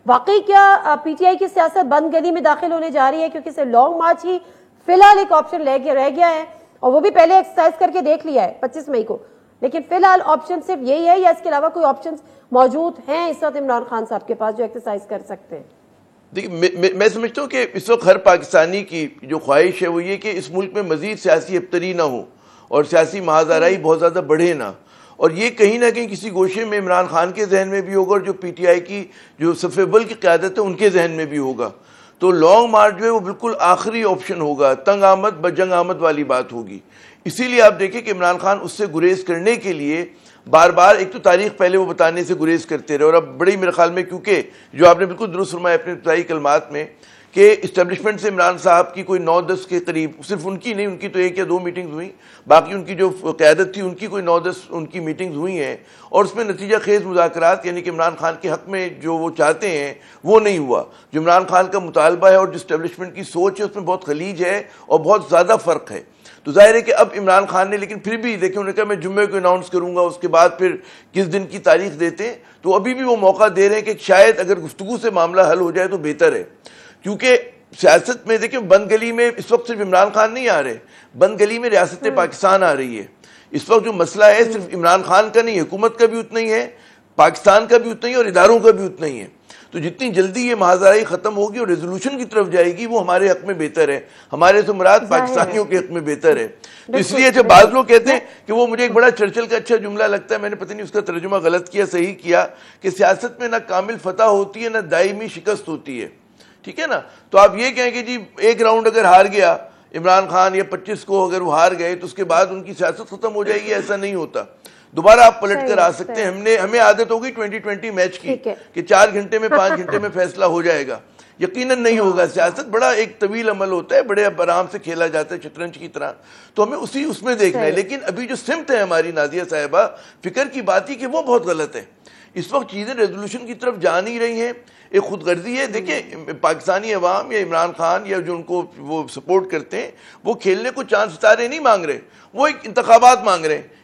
واقعی کیا P T I کی سیاست بند گلی میں داخل ہونے جا رہی ہے؟ کیونکہ اسے لانگ مارچ ہی فی الحال ایک آپشن رہ گیا ہے، اور وہ بھی پہلے ایکسرسائز کر کے دیکھ لیا ہے 25 مئی کو، لیکن فی الحال آپشن صرف یہی ہے، یا اس کے علاوہ کوئی آپشنز موجود ہیں اس وقت عمران خان صاحب کے پاس جو ایکسرسائز کر سکتے ہیں؟ دیکھیے میں سمجھتا ہوں کہ اس وقت ہر پاکستانی کی جو خواہش ہے وہ یہ کہ اس ملک میں مزید سیاسی ابتری نہ ہو اور سیاسی محاذ آرائی بہت زیادہ بڑھے نہ، اور یہ کہیں نہ کہیں کسی گوشے میں عمران خان کے ذہن میں بھی ہوگا، اور جو پی ٹی آئی کی جو صف اول کی قیادت ہے ان کے ذہن میں بھی ہوگا. تو لانگ مارچ جو ہے وہ بالکل آخری آپشن ہوگا، تنگ آمد بجنگ آمد والی بات ہوگی. اسی لیے آپ دیکھیں کہ عمران خان اس سے گریز کرنے کے لیے بار بار ایک تو تاریخ پہلے وہ بتانے سے گریز کرتے رہے، اور اب بڑی میرے خیال میں کیونکہ جو آپ نے بالکل درست فرمایا اپنے ابتدائی کلمات میں کہ اسٹیبلشمنٹ سے عمران صاحب کی کوئی 9-10 کے قریب، صرف ان کی نہیں، ان کی تو 1 یا 2 میٹنگز ہوئیں، باقی ان کی جو قیادت تھی ان کی کوئی 9-10 ان کی میٹنگز ہوئی ہیں، اور اس میں نتیجہ خیز مذاکرات یعنی کہ عمران خان کے حق میں جو وہ چاہتے ہیں وہ نہیں ہوا. جو عمران خان کا مطالبہ ہے اور جو اسٹیبلشمنٹ کی سوچ ہے اس میں بہت خلیج ہے اور بہت زیادہ فرق ہے. تو ظاہر ہے کہ اب عمران خان نے لیکن پھر بھی دیکھیں انہوں نے کہا میں جمعے کو اناؤنس کروں گا، اس کے بعد پھر کس دن کی تاریخ دیتے ہیں، تو ابھی بھی وہ موقع دے رہے ہیں کہ شاید اگر گفتگو سے معاملہ حل ہو جائے تو بہتر ہے. کیونکہ سیاست میں دیکھیں بند گلی میں اس وقت صرف عمران خان نہیں آ رہے، بند گلی میں ریاست پاکستان آ رہی ہے. اس وقت جو مسئلہ ہے صرف عمران خان کا نہیں، حکومت کا بھی اتنا ہی ہے، پاکستان کا بھی اتنا ہی، اور اداروں کا بھی اتنا ہی ہے. تو جتنی جلدی یہ محاذرائی ختم ہوگی اور ریزولوشن کی طرف جائے گی وہ ہمارے حق میں بہتر ہے، ہمارے سے مراد پاکستانیوں کے حق میں بہتر ہے. تو اس لیے اچھا بعض لوگ کہتے ہیں کہ وہ مجھے ایک بڑا چرچل کا اچھا جملہ لگتا ہے، میں نے پتہ نہیں اس کا ترجمہ غلط کیا صحیح کیا، کہ سیاست میں نہ کامل فتح ہوتی ہے نہ دائمی شکست ہوتی ہے. ٹھیک ہے نا؟ تو آپ یہ کہیں کہ جی ایک راؤنڈ اگر ہار گیا عمران خان یا 25 کو اگر وہ ہار گئے تو اس کے بعد ان کی سیاست ختم ہو جائے گی، ایسا نہیں ہوتا. دوبارہ آپ پلٹ کر آ سکتے ہیں. ہمیں عادت ہوگی 2020 میچ کی کہ 4 گھنٹے میں 5 گھنٹے میں فیصلہ ہو جائے گا. یقیناً نہیں ہوگا. سیاست بڑا ایک طویل عمل ہوتا ہے، بڑے آرام سے کھیلا جاتا ہے شطرنج کی طرح. تو ہمیں اس میں دیکھنا ہے. لیکن ابھی جو سمت ہے ہماری نازیہ صاحبہ فکر کی بات ہی کہ وہ بہت غلط ہے. اس وقت چیزیں ریزولوشن کی طرف جا نہیں رہی ہیں، ایک خود غرضی ہے. دیکھیں پاکستانی عوام یا عمران خان یا جو ان کو وہ سپورٹ کرتے ہیں وہ کھیلنے کو چاند ستارے نہیں مانگ رہے، وہ ایک انتخابات مانگ رہے ہیں.